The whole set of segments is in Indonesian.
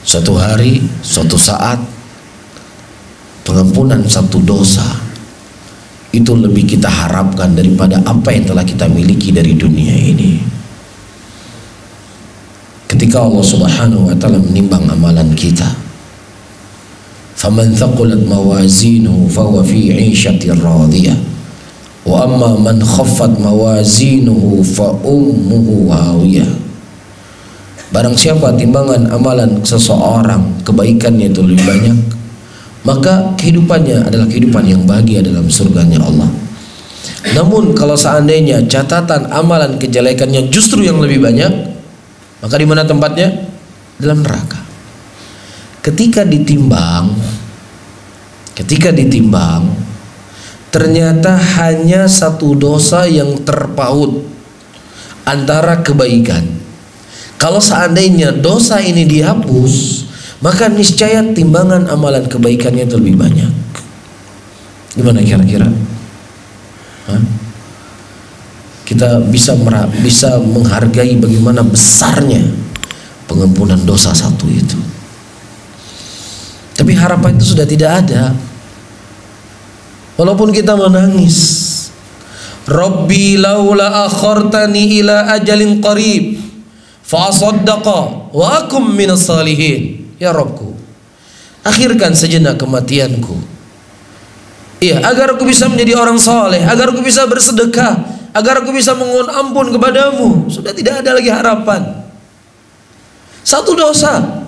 Suatu hari, suatu saat, pengampunan satu dosa itu lebih kita harapkan daripada apa yang telah kita miliki dari dunia ini. Ketika Allah Subhanahu wa ta'ala menimbang amalan kita, faman thaqulat mawazinuhu fahuwa fi 'ishatir radiyah wa amma man khaffat mawazinuhu fa ummuhu hawiyah. Barang siapa timbangan amalan seseorang kebaikannya itu lebih banyak, maka kehidupannya adalah kehidupan yang bahagia dalam surganya Allah. Namun kalau seandainya catatan amalan kejelekannya justru yang lebih banyak, maka di mana tempatnya? Dalam neraka. Ketika ditimbang, ternyata hanya satu dosa yang terpaut antara kebaikan. Kalau seandainya dosa ini dihapus, maka niscaya timbangan amalan kebaikannya itu lebih banyak. Gimana kira-kira? Kita bisa menghargai bagaimana besarnya pengampunan dosa satu itu. Tapi harapan itu sudah tidak ada. Walaupun kita menangis, Rabbi laula akhartani ila ajalin qarib fa asaddaqa wa akum minas salihin. Ya Rabbku, akhirkan sejenak kematianku, iya, agar aku bisa menjadi orang soleh, agar aku bisa bersedekah, agar aku bisa memohon ampun kepadamu. Sudah tidak ada lagi harapan. Satu dosa.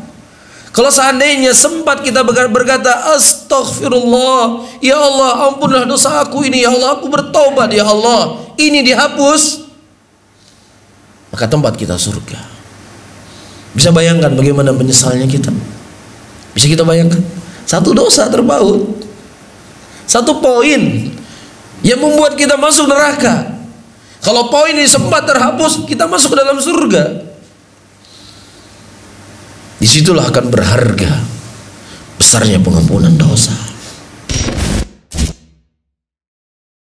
Kalau seandainya sempat kita berkata astaghfirullah, ya Allah ampunlah dosa aku ini, ya Allah aku bertobat, ya Allah ini dihapus, maka tempat kita surga. Bisa bayangkan bagaimana penyesalnya kita? Bisa kita bayangkan? Satu dosa terpaut, satu poin yang membuat kita masuk neraka. Kalau poin ini sempat terhapus, kita masuk ke dalam surga. Disitulah akan berharga besarnya pengampunan dosa.